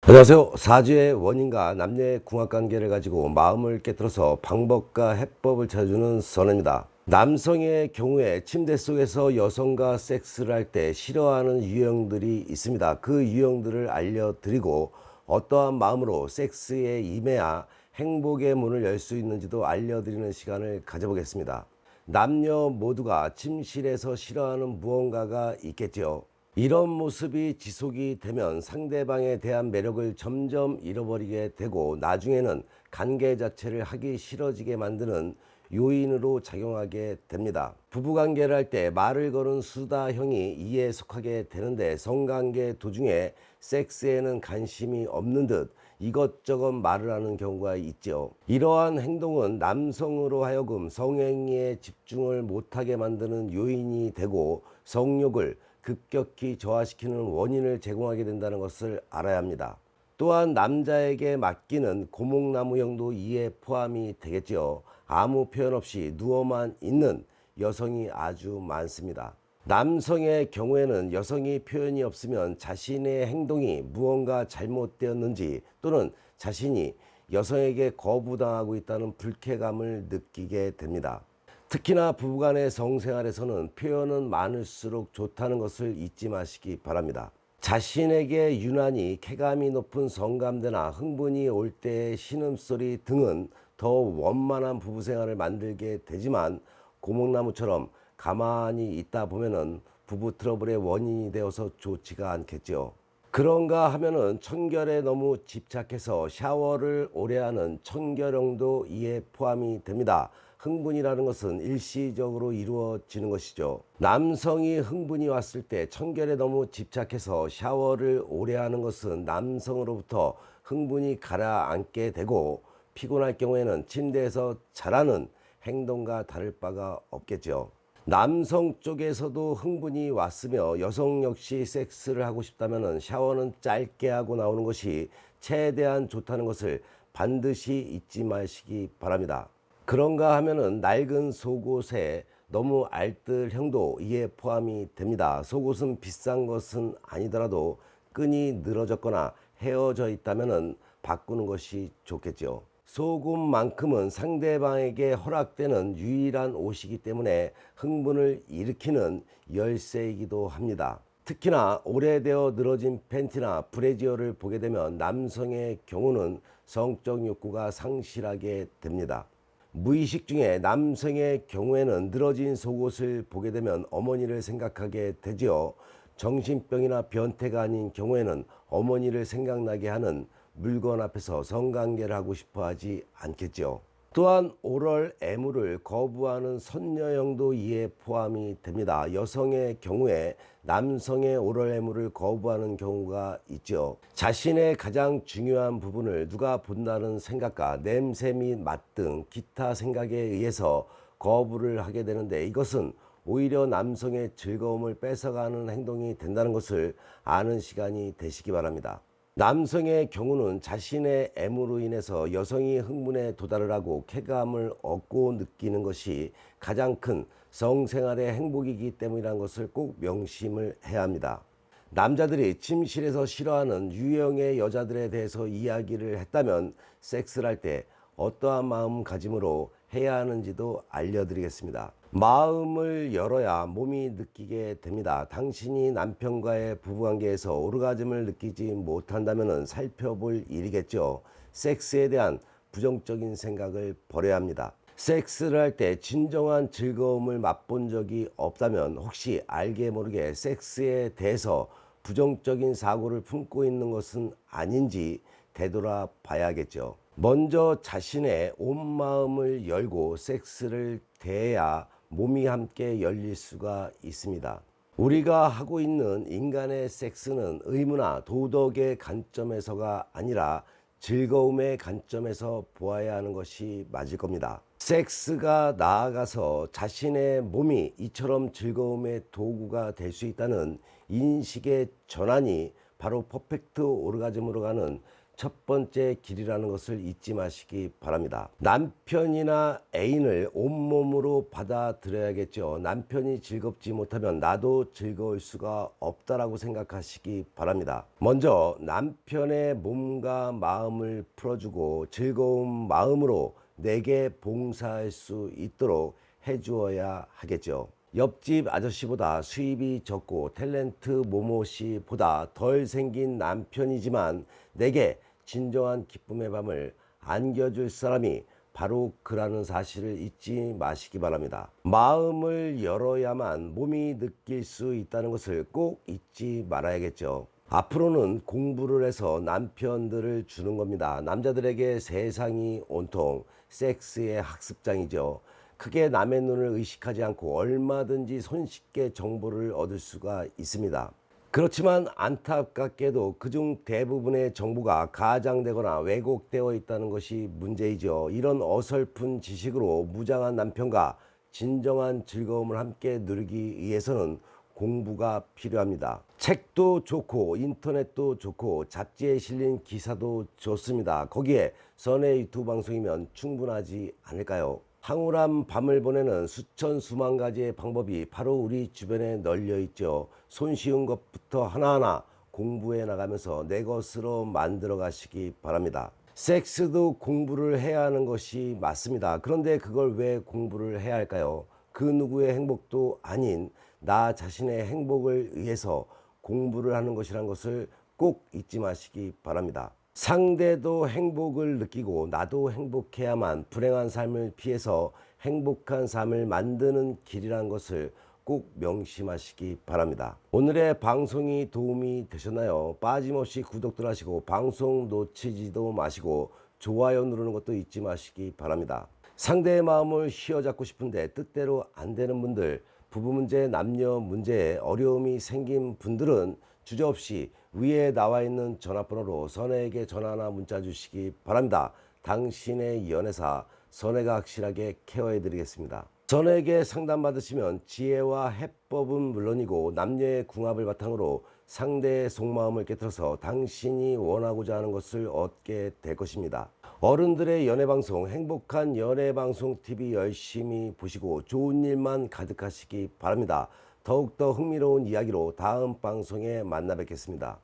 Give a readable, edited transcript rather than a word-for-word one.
안녕하세요. 사주의 원인과 남녀의 궁합관계를 가지고 마음을 깨뜨려서 방법과 해법을 찾아주는 선입니다. 남성의 경우에 침대 속에서 여성과 섹스를 할 때 싫어하는 유형들이 있습니다. 그 유형들을 알려드리고 어떠한 마음으로 섹스에 임해야 행복의 문을 열 수 있는지도 알려드리는 시간을 가져보겠습니다. 남녀 모두가 침실에서 싫어하는 무언가가 있겠죠. 이런 모습이 지속이 되면 상대방에 대한 매력을 점점 잃어버리게 되고 나중에는 관계 자체를 하기 싫어지게 만드는 요인으로 작용하게 됩니다. 부부관계를 할 때 말을 거는 수다형이 이에 속하게 되는데 성관계 도중에 섹스에는 관심이 없는 듯 이것저것 말을 하는 경우가 있죠. 이러한 행동은 남성으로 하여금 성행위에 집중을 못하게 만드는 요인이 되고 성욕을 급격히 저하시키는 원인을 제공하게 된다는 것을 알아야 합니다. 또한 남자에게 맡기는 고목나무형도 이에 포함이 되겠죠. 아무 표현 없이 누워만 있는 여성이 아주 많습니다. 남성의 경우에는 여성이 표현이 없으면 자신의 행동이 무언가 잘못되었는지 또는 자신이 여성에게 거부당하고 있다는 불쾌감을 느끼게 됩니다. 특히나 부부간의 성생활에서는 표현은 많을수록 좋다는 것을 잊지 마시기 바랍니다. 자신에게 유난히 쾌감이 높은 성감대나 흥분이 올 때의 신음소리 등은 더 원만한 부부생활을 만들게 되지만 고목나무처럼 가만히 있다 보면은 부부 트러블의 원인이 되어서 좋지가 않겠죠. 그런가 하면은 청결에 너무 집착해서 샤워를 오래 하는 청결형도 이에 포함이 됩니다. 흥분이라는 것은 일시적으로 이루어지는 것이죠. 남성이 흥분이 왔을 때 청결에 너무 집착해서 샤워를 오래 하는 것은 남성으로부터 흥분이 가라앉게 되고 피곤할 경우에는 침대에서 자라는 행동과 다를 바가 없겠죠. 남성 쪽에서도 흥분이 왔으며 여성 역시 섹스를 하고 싶다면 샤워는 짧게 하고 나오는 것이 최대한 좋다는 것을 반드시 잊지 마시기 바랍니다. 그런가 하면은 낡은 속옷에 너무 알뜰형도 이에 포함이 됩니다. 속옷은 비싼 것은 아니더라도 끈이 늘어졌거나 헤어져 있다면 바꾸는 것이 좋겠죠. 속옷만큼은 상대방에게 허락되는 유일한 옷이기 때문에 흥분을 일으키는 열쇠이기도 합니다. 특히나 오래되어 늘어진 팬티나 브래지어를 보게 되면 남성의 경우는 성적 욕구가 상실하게 됩니다. 무의식 중에 남성의 경우에는 늘어진 속옷을 보게 되면 어머니를 생각하게 되지요. 정신병이나 변태가 아닌 경우에는 어머니를 생각나게 하는 물건 앞에서 성관계를 하고 싶어 하지 않겠죠. 또한 오럴 애무를 거부하는 선녀형도 이에 포함이 됩니다. 여성의 경우에 남성의 오럴 애무를 거부하는 경우가 있죠. 자신의 가장 중요한 부분을 누가 본다는 생각과 냄새 및 맛 등 기타 생각에 의해서 거부를 하게 되는데 이것은 오히려 남성의 즐거움을 뺏어가는 행동이 된다는 것을 아는 시간이 되시기 바랍니다. 남성의 경우는 자신의 애무로 인해서 여성이 흥분에 도달을 하고 쾌감을 얻고 느끼는 것이 가장 큰 성생활의 행복이기 때문이라는 것을 꼭 명심을 해야 합니다. 남자들이 침실에서 싫어하는 유형의 여자들에 대해서 이야기를 했다면 섹스를 할 때 어떠한 마음가짐으로 해야 하는지도 알려드리겠습니다. 마음을 열어야 몸이 느끼게 됩니다. 당신이 남편과의 부부관계에서 오르가즘을 느끼지 못한다면 살펴볼 일이겠죠. 섹스에 대한 부정적인 생각을 버려야 합니다. 섹스를 할 때 진정한 즐거움을 맛본 적이 없다면 혹시 알게 모르게 섹스에 대해서 부정적인 사고를 품고 있는 것은 아닌지 되돌아 봐야겠죠. 먼저 자신의 온 마음을 열고 섹스를 대해야 몸이 함께 열릴 수가 있습니다. 우리가 하고 있는 인간의 섹스는 의무나 도덕의 관점에서가 아니라 즐거움의 관점에서 보아야 하는 것이 맞을 겁니다. 섹스가 나아가서 자신의 몸이 이처럼 즐거움의 도구가 될 수 있다는 인식의 전환이 바로 퍼펙트 오르가즘으로 가는 첫 번째 길이라는 것을 잊지 마시기 바랍니다. 남편이나 애인을 온몸으로 받아들여야겠죠. 남편이 즐겁지 못하면 나도 즐거울 수가 없다라고 생각하시기 바랍니다. 먼저 남편의 몸과 마음을 풀어주고 즐거운 마음으로 내게 봉사할 수 있도록 해주어야 하겠죠. 옆집 아저씨보다 수입이 적고 탤런트 모모씨보다 덜 생긴 남편이지만 내게 진정한 기쁨의 밤을 안겨줄 사람이 바로 그라는 사실을 잊지 마시기 바랍니다. 마음을 열어야만 몸이 느낄 수 있다는 것을 꼭 잊지 말아야겠죠. 앞으로는 공부를 해서 남편들을 주는 겁니다. 남자들에게 세상이 온통 섹스의 학습장이죠. 크게 남의 눈을 의식하지 않고 얼마든지 손쉽게 정보를 얻을 수가 있습니다. 그렇지만 안타깝게도 그중 대부분의 정보가 가장되거나 왜곡되어 있다는 것이 문제이죠. 이런 어설픈 지식으로 무장한 남편과 진정한 즐거움을 함께 누리기 위해서는 공부가 필요합니다. 책도 좋고 인터넷도 좋고 잡지에 실린 기사도 좋습니다. 거기에 선의 유튜브 방송이면 충분하지 않을까요? 황홀한 밤을 보내는 수천 수만 가지의 방법이 바로 우리 주변에 널려 있죠. 손쉬운 것부터 하나하나 공부해 나가면서 내 것으로 만들어 가시기 바랍니다. 섹스도 공부를 해야 하는 것이 맞습니다. 그런데 그걸 왜 공부를 해야 할까요? 그 누구의 행복도 아닌 나 자신의 행복을 위해서 공부를 하는 것이란 것을 꼭 잊지 마시기 바랍니다. 상대도 행복을 느끼고 나도 행복해야만 불행한 삶을 피해서 행복한 삶을 만드는 길이라는 것을 꼭 명심하시기 바랍니다. 오늘의 방송이 도움이 되셨나요? 빠짐없이 구독들 하시고 방송 놓치지도 마시고 좋아요 누르는 것도 잊지 마시기 바랍니다. 상대의 마음을 휘어잡고 싶은데 뜻대로 안 되는 분들, 부부 문제, 남녀 문제에 어려움이 생긴 분들은 주저없이 위에 나와 있는 전화번호로 선혜에게 전화나 문자 주시기 바랍니다. 당신의 연애사 선혜가 확실하게 케어해 드리겠습니다. 선혜에게 상담받으시면 지혜와 해법은 물론이고 남녀의 궁합을 바탕으로 상대의 속마음을 깨트려서 당신이 원하고자 하는 것을 얻게 될 것입니다. 어른들의 연애방송 행복한 연애방송 TV 열심히 보시고 좋은 일만 가득하시기 바랍니다. 더욱더 흥미로운 이야기로 다음 방송에 만나 뵙겠습니다.